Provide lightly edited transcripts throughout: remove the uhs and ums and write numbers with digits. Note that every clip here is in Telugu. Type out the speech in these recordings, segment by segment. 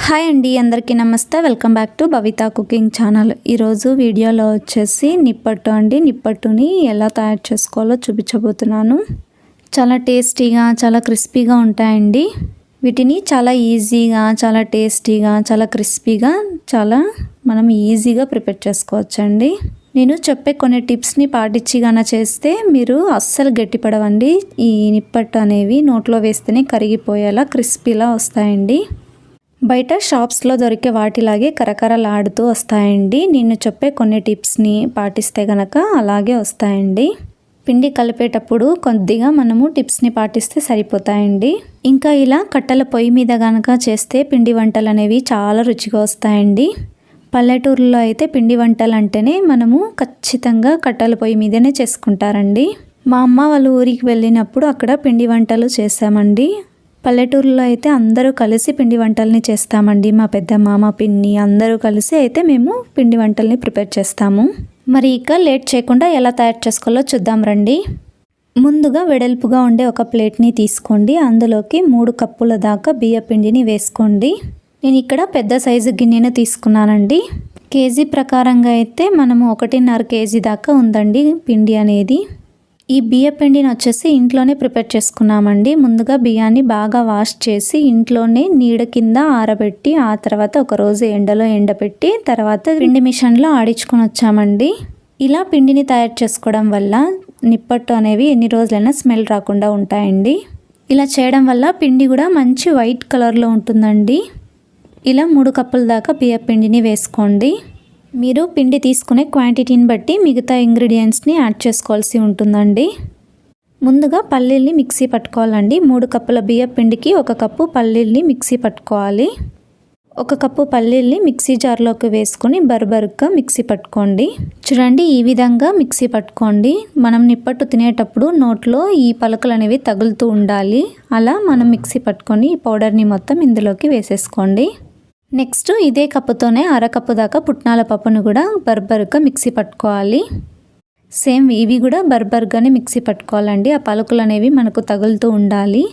హాయ్ అండి, అందరికీ నమస్తే. Welcome back to Bhavitha cooking channel. ఈరోజు వీడియోలో వచ్చేసి నిప్పట్టుని ఎలా తయారు చేసుకోవాలో చూపించబోతున్నాను. చాలా టేస్టీగా, చాలా క్రిస్పీగా ఉంటాయండి. వీటిని చాలా ఈజీగా, చాలా టేస్టీగా, చాలా క్రిస్పీగా, మనం ఈజీగా ప్రిపేర్ చేసుకోవచ్చండి. నేను చెప్పే కొన్ని టిప్స్ని పాటించి చేస్తే మీరు అస్సలు గట్టిపడవండి. ఈ నిప్పట్టు అనేవి నోట్లో వేస్తేనే కరిగిపోయేలా క్రిస్పీలా వస్తాయండి. బయట షాప్స్లో దొరికే వాటిలాగే కరకరలాడుతూ వస్తాయండి. నేను చెప్పే కొన్ని టిప్స్ని పాటిస్తే గనక అలాగే వస్తాయండి. పిండి కలిపేటప్పుడు కొద్దిగా మనము టిప్స్ని పాటిస్తే సరిపోతాయండి. ఇంకా ఇలా కట్టెల పొయ్యి మీద గనక చేస్తే పిండి వంటలు అనేవి చాలా రుచిగా వస్తాయండి. పల్లెటూరులో అయితే పిండి వంటలు అంటేనే మనము ఖచ్చితంగా కట్టెల పొయ్యి మీదనే చేసుకుంటారండి. మా అమ్మ వాళ్ళ ఊరికి వెళ్ళినప్పుడు అక్కడ పిండి వంటలు చేసామండి. పల్లెటూరులో అయితే అందరూ కలిసి పిండి వంటల్ని చేస్తామండి. మా పెద్దమ్మ, మా పిన్ని అందరూ కలిసి అయితే మేము పిండి వంటల్ని ప్రిపేర్ చేస్తాము. మరి ఇక లేట్ చేయకుండా ఎలా తయారు చేసుకోవాలో చూద్దాం రండి. ముందుగా వెడల్పుగా ఉండే ఒక ప్లేట్ని తీసుకోండి. అందులోకి 3 కప్పుల దాకా బియ్య పిండిని వేసుకోండి. నేను ఇక్కడ పెద్ద సైజు గిన్నెను తీసుకున్నానండి. కేజీ ప్రకారంగా అయితే మనము 1.5 కేజీ దాకా ఉందండి పిండి అనేది. ఈ బియ్య పిండిని వచ్చేసి ఇంట్లోనే ప్రిపేర్ చేసుకున్నామండి. ముందుగా బియ్యాన్ని బాగా వాష్ చేసి ఇంట్లోనే నీడ కింద ఆరబెట్టి, ఆ తర్వాత ఒక రోజు ఎండలో ఎండబెట్టి, తర్వాత పిండి మిషన్లో ఆడించుకొని వచ్చామండి. ఇలా పిండిని తయారు చేసుకోవడం వల్ల నిప్పట్టు అనేవి ఎన్ని రోజులైనా స్మెల్ రాకుండా ఉంటాయండి. ఇలా చేయడం వల్ల పిండి కూడా మంచి వైట్ కలర్లో ఉంటుందండి. ఇలా 3 కప్పుల దాకా బియ్య పిండిని వేసుకోండి. మీరు పిండి తీసుకునే క్వాంటిటీని బట్టి మిగతా ఇంగ్రీడియంట్స్ని యాడ్ చేసుకోవాల్సి ఉంటుందండి. ముందుగా పల్లీల్ని మిక్సీ పట్టుకోవాలండి. 3 కప్పుల బియ్య పిండికి 1 కప్పు పల్లీల్ని మిక్సీ పట్టుకోవాలి. 1 కప్పు పల్లీల్ని మిక్సీ జార్లోకి వేసుకొని బరబరుగ్గా మిక్సీ పట్టుకోండి. చూడండి, ఈ విధంగా మిక్సీ పట్టుకోండి. మనం నిప్పట్టు తినేటప్పుడు నోట్లో ఈ పలుకులు అనేవి తగులుతూ ఉండాలి. అలా మనం మిక్సీ పట్టుకొని ఈ పౌడర్ని మొత్తం ఇందులోకి వేసేసుకోండి. నెక్స్ట్ ఇదే కప్పుతోనే 1/2 కప్పు దాకా పుట్నాల పప్పును కూడా బర్బర్గా మిక్సీ పట్టుకోవాలి. సేమ్ ఇవి కూడా బర్బర్గానే మిక్సీ పట్టుకోవాలండి. ఆ పలుకులు అనేవి మనకు తగులుతూ ఉండాలి.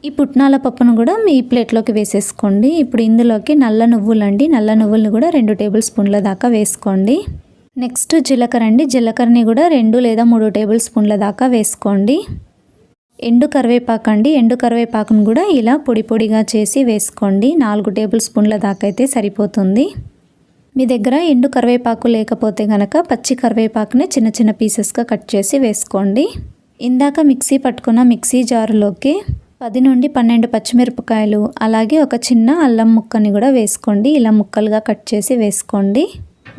ఈ పుట్నాల పప్పును కూడా మీ ప్లేట్లోకి వేసేసుకోండి. ఇప్పుడు ఇందులోకి నల్ల నువ్వులండి. నల్ల నువ్వులను కూడా 2 టేబుల్ స్పూన్ల దాకా వేసుకోండి. నెక్స్ట్ జీలకర్ర అండి. జీలకర్రని కూడా 2 లేదా 3 టేబుల్ స్పూన్ల దాకా వేసుకోండి. ఎండు కరివేపాకు అండి. ఎండు కరివేపాకును కూడా ఇలా పొడి పొడిగా చేసి వేసుకోండి. 4 టేబుల్ స్పూన్ల దాకా అయితే సరిపోతుంది. మీ దగ్గర ఎండు కరివేపాకు లేకపోతే గనక పచ్చి కరివేపాకునే చిన్న చిన్న పీసెస్గా కట్ చేసి వేసుకోండి. ఇందాక మిక్సీ పట్టుకున్న మిక్సీ జారులోకి 10 నుండి 12 పచ్చిమిరపకాయలు, అలాగే ఒక చిన్న అల్లం ముక్కని కూడా వేసుకోండి. ఇలా ముక్కలుగా కట్ చేసి వేసుకోండి.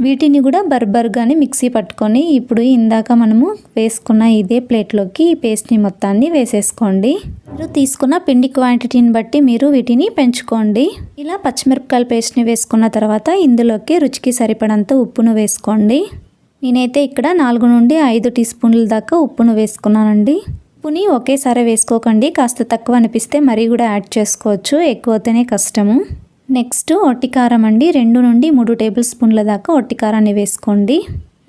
వీటిని కూడా బర్బర్గానే మిక్సీ పట్టుకొని ఇప్పుడు ఇందాక మనము వేసుకున్న ఇదే ప్లేట్లోకి ఈ పేస్ట్ని మొత్తాన్ని వేసేసుకోండి. మీరు తీసుకున్న పిండి క్వాంటిటీని బట్టి మీరు వీటిని పెంచుకోండి. ఇలా పచ్చిమిరపకాయల పేస్ట్ని వేసుకున్న తర్వాత ఇందులోకి రుచికి సరిపడంత ఉప్పును వేసుకోండి. నేనైతే ఇక్కడ 4 నుండి 5 టీ స్పూన్ల దాకా ఉప్పును వేసుకున్నానండి. ఉప్పుని ఒకేసారి వేసుకోకండి. కాస్త తక్కువ అనిపిస్తే మరీ కూడా యాడ్ చేసుకోవచ్చు. ఎక్కువతేనే కష్టము. నెక్స్ట్ ఒట్టికారం అండి. 2 నుండి 3 టేబుల్ స్పూన్ల దాకా ఒట్టికారాన్ని వేసుకోండి.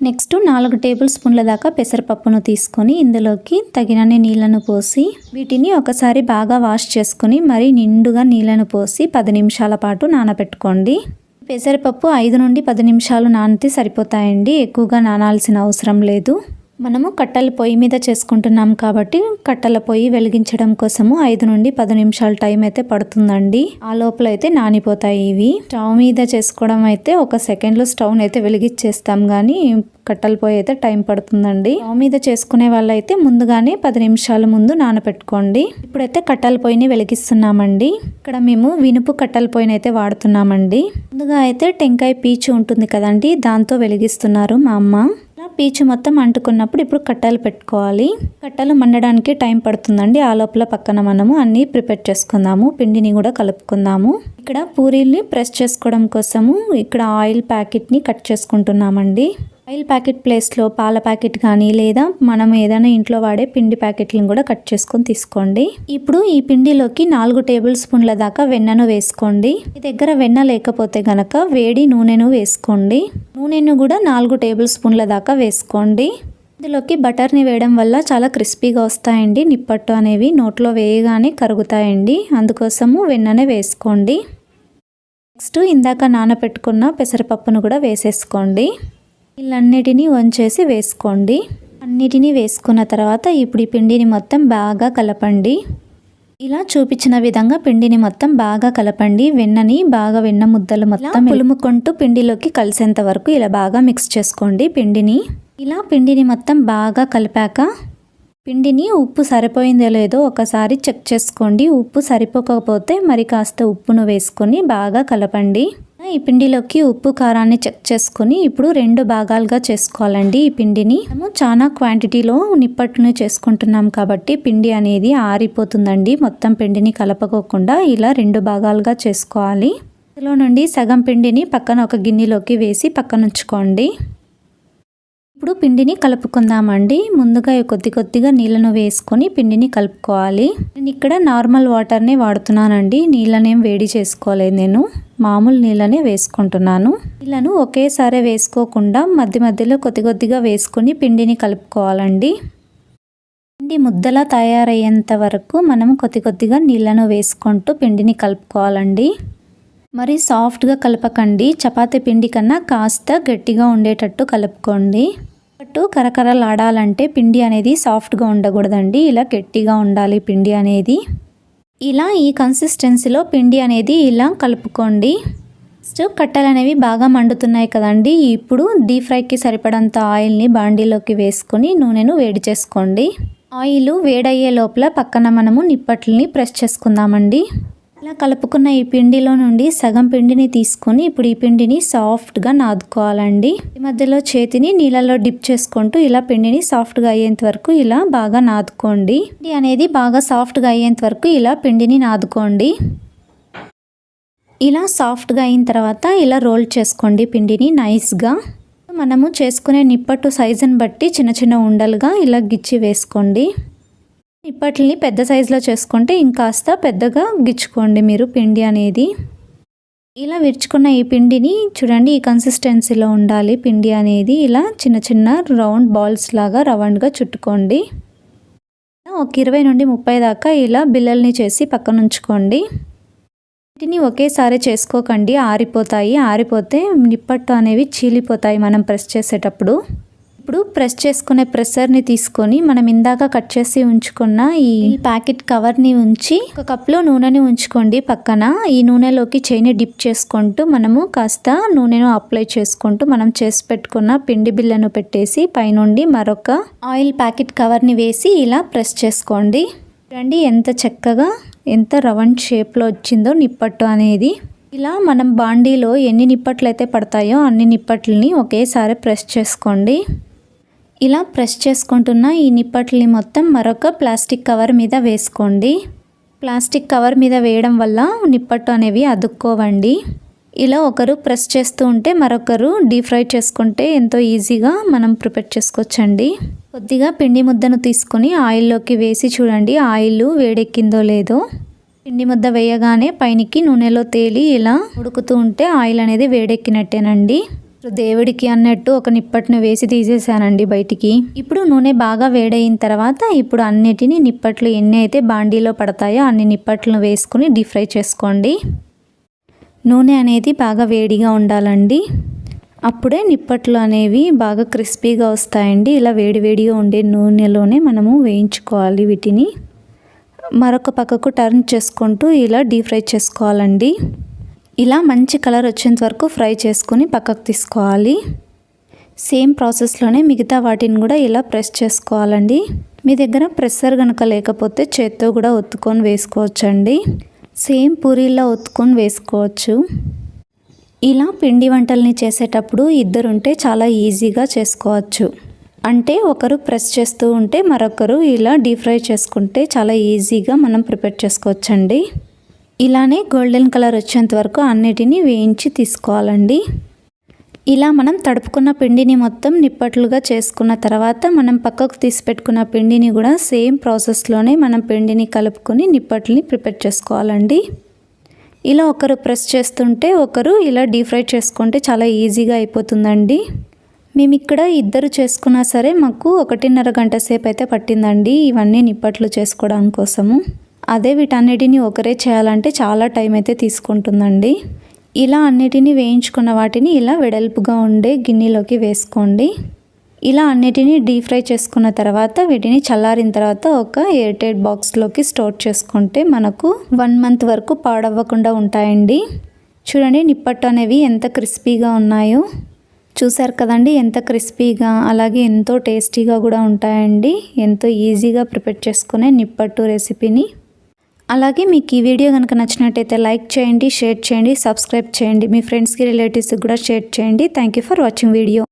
నెక్స్ట్ 4 టేబుల్ స్పూన్ల దాకా పెసరపప్పును తీసుకొని ఇందులోకి తగినన్ని నీళ్లను పోసి వీటిని ఒకసారి బాగా వాష్ చేసుకుని మరి నిండుగా నీళ్లను పోసి 10 నిమిషాల పాటు నానబెట్టుకోండి. పెసరపప్పు 5 నుండి 10 నిమిషాలు నానితే సరిపోతాయండి. ఎక్కువగా నానాల్సిన అవసరం లేదు. మనము కట్టెల పొయ్యి మీద చేసుకుంటున్నాం కాబట్టి కట్టెల పొయ్యి వెలిగించడం కోసము 5 నుండి 10 నిమిషాల టైం అయితే పడుతుందండి. ఆ లోపల అయితే నానిపోతాయి ఇవి. స్టవ్ మీద చేసుకోవడం అయితే 1 సెకండ్లో స్టవ్ అయితే వెలిగించేస్తాం, కానీ కట్టెల పొయ్యి అయితే టైం పడుతుందండి. స్టవ్ మీద చేసుకునే వాళ్ళైతే ముందుగానే 10 నిమిషాల ముందు నానబెట్టుకోండి. ఇప్పుడైతే కట్టెల పొయ్యిని వెలిగిస్తున్నామండి. ఇక్కడ మేము వినుపు కట్టెల పొయ్యిని అయితే వాడుతున్నామండి. ముందుగా అయితే టెంకాయ పీచు ఉంటుంది కదండి, దాంతో వెలిగిస్తున్నారు మా అమ్మ. పీచు మొత్తం అంటుకున్నప్పుడు ఇప్పుడు కట్టెలు పెట్టుకోవాలి. కట్టెలు మండడానికి టైం పడుతుందండి. ఆ లోపల పక్కన మనము అన్నీ ప్రిపేర్ చేసుకుందాము. పిండిని కూడా కలుపుకుందాము. ఇక్కడ పూరీల్ని ప్రెస్ చేసుకోవడం కోసము ఇక్కడ ఆయిల్ ప్యాకెట్ని కట్ చేసుకుంటున్నామండి. ఆయిల్ ప్యాకెట్ ప్లేస్లో పాల ప్యాకెట్ కానీ లేదా మనం ఏదైనా ఇంట్లో వాడే పిండి ప్యాకెట్లను కూడా కట్ చేసుకొని తీసుకోండి. ఇప్పుడు ఈ పిండిలోకి 4 టేబుల్ స్పూన్ల దాకా వెన్నను వేసుకోండి. మీ దగ్గర వెన్న లేకపోతే గనక వేడి నూనెను వేసుకోండి. నూనెను కూడా 4 టేబుల్ స్పూన్ల దాకా వేసుకోండి. ఇందులోకి బటర్ని వేయడం వల్ల చాలా క్రిస్పీగా వస్తాయండి. నిప్పట్టు అనేవి నోట్లో వేయగానే కరుగుతాయండి. అందుకోసము వెన్ననే వేసుకోండి. నెక్స్ట్ ఇందాక నానబెట్టుకున్న పెసరపప్పును కూడా వేసేసుకోండి. వీళ్ళన్నిటినీ వంచేసి వేసుకోండి. అన్నిటినీ వేసుకున్న తర్వాత ఇప్పుడు ఈ పిండిని మొత్తం బాగా కలపండి. ఇలా చూపించిన విధంగా పిండిని మొత్తం బాగా కలపండి. వెన్న ముద్దలు మొత్తం పులుముకుంటూ పిండిలోకి కలిసేంత వరకు ఇలా బాగా మిక్స్ చేసుకోండి పిండిని. ఇలా పిండిని మొత్తం బాగా కలిపాక పిండిని ఉప్పు సరిపోయిందో లేదో ఒకసారి చెక్ చేసుకోండి. ఉప్పు సరిపోకపోతే మరి కాస్త ఉప్పును వేసుకొని బాగా కలపండి. ఈ పిండిలోకి ఉప్పు కారాన్ని చెక్ చేసుకొని ఇప్పుడు 2 భాగాలుగా చేసుకోవాలండి. ఈ పిండిని మనము చాలా క్వాంటిటీలో నిప్పట్టును చేసుకుంటున్నాం కాబట్టి పిండి అనేది ఆరిపోతుందండి. మొత్తం పిండిని కలపకోకుండా ఇలా 2 భాగాలుగా చేసుకోవాలి. ఇందులో నుండి సగం పిండిని పక్కన ఒక గిన్నెలోకి వేసి పక్కన ఉంచుకోండి. ఇప్పుడు పిండిని కలుపుకుందామండి. ముందుగా కొద్దిగా నీళ్ళను వేసుకొని పిండిని కలుపుకోవాలి. నేను ఇక్కడ నార్మల్ వాటర్నే వాడుతున్నానండి. నీళ్ళనేం వేడి చేసుకోలేదు, నేను మామూలు నీళ్ళనే వేసుకుంటున్నాను. నీళ్ళను ఒకేసారి వేసుకోకుండా మధ్యలో కొద్దిగా వేసుకొని పిండిని కలుపుకోవాలండి. పిండి ముద్దలా తయారయ్యేంత వరకు మనం కొద్దిగా నీళ్ళను వేసుకుంటూ పిండిని కలుపుకోవాలండి. మరి సాఫ్ట్గా కలపకండి. చపాతీ పిండి కన్నా కాస్త గట్టిగా ఉండేటట్టు కలుపుకోండి. కరకరలాడాలంటే పిండి అనేది సాఫ్ట్గా ఉండకూడదండి. ఇలా గట్టిగా ఉండాలి పిండి అనేది. ఇలా ఈ కన్సిస్టెన్సీలో పిండి అనేది ఇలా కలుపుకోండి. నెక్స్ట్ కట్టెలు అనేవి బాగా మండుతున్నాయి కదండి. ఇప్పుడు డీప్ ఫ్రైకి సరిపడంత ఆయిల్ని బాండీలోకి వేసుకొని నూనెను వేడి చేసుకోండి. ఆయిల్ వేడయ్యే లోపల పక్కన మనము నిప్పట్లని ప్రెస్ చేసుకుందామండి. ఇలా కలుపుకున్న ఈ పిండిలో నుండి సగం పిండిని తీసుకొని ఇప్పుడు ఈ పిండిని సాఫ్ట్గా నాదుకోవాలండి. ఈ మధ్యలో చేతిని నీళ్ళలో డిప్ చేసుకుంటూ ఇలా పిండిని సాఫ్ట్గా అయ్యేంత వరకు ఇలా బాగా నాదుకోండి. పిండి అనేది బాగా సాఫ్ట్గా అయ్యేంత వరకు ఇలా పిండిని నాదుకోండి. ఇలా సాఫ్ట్గా అయిన తర్వాత ఇలా రోల్ చేసుకోండి పిండిని నైస్గా. మనము చేసుకునే నిప్పట్టు సైజుని బట్టి చిన్న ఉండలుగా ఇలా గిచ్చి వేసుకోండి. నిప్పట్లని పెద్ద సైజులో చేసుకుంటే ఇంకాస్త పెద్దగా గిచ్చుకోండి మీరు పిండి అనేది. ఇలా విరుచుకున్న ఈ పిండిని చూడండి, ఈ కన్సిస్టెన్సీలో ఉండాలి పిండి అనేది. ఇలా చిన్న రౌండ్ బాల్స్ లాగా రౌండ్గా చుట్టుకోండి. ఒక 20 నుండి 30 దాకా ఇలా బిల్లల్ని చేసి పక్కన ఉంచుకోండి. వీటిని ఒకేసారి చేసుకోకండి, ఆరిపోతే నిప్పట్టు అనేవి చీలిపోతాయి మనం ప్రెస్ చేసేటప్పుడు. ఇప్పుడు ప్రెస్ చేసుకునే ప్రెషర్ని తీసుకొని మనం ఇందాక కట్ చేసి ఉంచుకున్న ఈ ప్యాకెట్ కవర్ని ఉంచి ఒక కప్లో నూనెని ఉంచుకోండి పక్కన. ఈ నూనెలోకి చేయిని డిప్ చేసుకుంటూ మనము కాస్త నూనెను అప్లై చేసుకుంటూ మనం చేసి పెట్టుకున్న పిండి బిళ్ళను పెట్టేసి పైనుండి మరొక ఆయిల్ ప్యాకెట్ కవర్ని వేసి ఇలా ప్రెస్ చేసుకోండి. చూడండి ఎంత చక్కగా ఎంత రౌండ్ షేప్లో వచ్చిందో నిప్పట్టు అనేది. ఇలా మనం బాండీలో ఎన్ని నిప్పట్లు అయితే పడతాయో అన్ని నిప్పట్లని ఒకేసారి ప్రెస్ చేసుకోండి. ఇలా ప్రెస్ చేసుకుంటున్న ఈ నిప్పట్లని మొత్తం మరొక ప్లాస్టిక్ కవర్ మీద వేసుకోండి. ప్లాస్టిక్ కవర్ మీద వేయడం వల్ల నిప్పట్టు అనేవి అతుక్కోవండి. ఇలా ఒకరు ప్రెస్ చేస్తూ ఉంటే మరొకరు డీప్ ఫ్రై చేసుకుంటే ఎంతో ఈజీగా మనం ప్రిపేర్ చేసుకోవచ్చండి. కొద్దిగా పిండి ముద్దను తీసుకొని ఆయిల్లోకి వేసి చూడండి ఆయిల్ వేడెక్కిందో లేదో. పిండి ముద్ద వేయగానే పైనికి నూనెలో తేలి ఇలా ఉడుకుతూ ఉంటే ఆయిల్ అనేది వేడెక్కినట్టేనండి. దేవుడికి అన్నట్టు ఒక నిప్పట్టును వేసి తీసేసానండి బయటికి. ఇప్పుడు నూనె బాగా వేడైన తర్వాత ఇప్పుడు అన్నిటిని నిప్పట్లు ఎన్ని అయితే బాండీలో పడతాయో అన్ని నిప్పట్లను వేసుకుని డీప్ ఫ్రై చేసుకోండి. నూనె అనేది బాగా వేడిగా ఉండాలండి. అప్పుడే నిప్పట్లు అనేవి బాగా క్రిస్పీగా వస్తాయండి. ఇలా వేడిగా ఉండే నూనెలోనే మనము వేయించుకోవాలి వీటిని. మరొక పక్కకు టర్న్ చేసుకుంటూ ఇలా డీప్ ఫ్రై చేసుకోవాలండి. ఇలా మంచి కలర్ వచ్చేంత వరకు ఫ్రై చేసుకొని పక్కకు తీసుకోవాలి. సేమ్ ప్రాసెస్లోనే మిగతా వాటిని కూడా ఇలా ప్రెస్ చేసుకోవాలండి. మీ దగ్గర ప్రెస్సర్ కనుక లేకపోతే చేత్తో కూడా ఒత్తుకొని వేసుకోవచ్చండి. సేమ్ పూరీలా ఒత్తుకొని వేసుకోవచ్చు. ఇలా పిండి వంటల్ని చేసేటప్పుడు ఇద్దరుంటే చాలా ఈజీగా చేసుకోవచ్చు. అంటే ఒకరు ప్రెస్ చేస్తూ ఉంటే మరొకరు ఇలా డీప్ ఫ్రై చేసుకుంటే చాలా ఈజీగా మనం ప్రిపేర్ చేసుకోవచ్చండి. ఇలానే గోల్డెన్ కలర్ వచ్చేంత వరకు అన్నిటినీ వేయించి తీసుకోవాలండి. ఇలా మనం తడుపుకున్న పిండిని మొత్తం నిప్పట్లుగా చేసుకున్న తర్వాత మనం పక్కకు తీసి పెట్టుకున్న పిండిని కూడా సేమ్ ప్రాసెస్లోనే మనం పిండిని కలుపుకొని నిప్పట్లని ప్రిపేర్ చేసుకోవాలండి. ఇలా ఒకరు ప్రెస్ చేస్తుంటే ఒకరు ఇలా డీప్ ఫ్రై చేసుకుంటే చాలా ఈజీగా అయిపోతుందండి. మేము ఇక్కడ ఇద్దరు చేసుకున్నా సరే మాకు 1.5 గంట సేపు అయితే పట్టిందండి ఇవన్నీ నిప్పట్లు చేసుకోవడం కోసము. అదే వీటన్నిటిని ఒకరే చేయాలంటే చాలా టైం అయితే తీసుకుంటుందండి. ఇలా అన్నిటినీ వేయించుకున్న వాటిని ఇలా వెడల్పుగా ఉండే గిన్నెలోకి వేసుకోండి. ఇలా అన్నిటినీ డీప్ ఫ్రై చేసుకున్న తర్వాత వీటిని చల్లారిన తర్వాత ఒక ఎయిర్ టైట్ బాక్స్లోకి స్టోర్ చేసుకుంటే మనకు 1 మంత్ వరకు పాడవ్వకుండా ఉంటాయండి. చూడండి నిప్పట్టు అనేవి ఎంత క్రిస్పీగా ఉన్నాయో. చూసారు కదండి ఎంత క్రిస్పీగా, అలాగే ఎంతో టేస్టీగా కూడా ఉంటాయండి. ఎంతో ఈజీగా ప్రిపేర్ చేసుకునే నిప్పట్టు రెసిపీని. అలాగే మీకు ఈ వీడియో కనుక నచ్చినట్టయితే లైక్ చేయండి, షేర్ చేయండి, సబ్స్క్రైబ్ చేయండి. మీ ఫ్రెండ్స్కి రిలేటివ్స్కి కూడా షేర్ చేయండి. Thank you for watching video.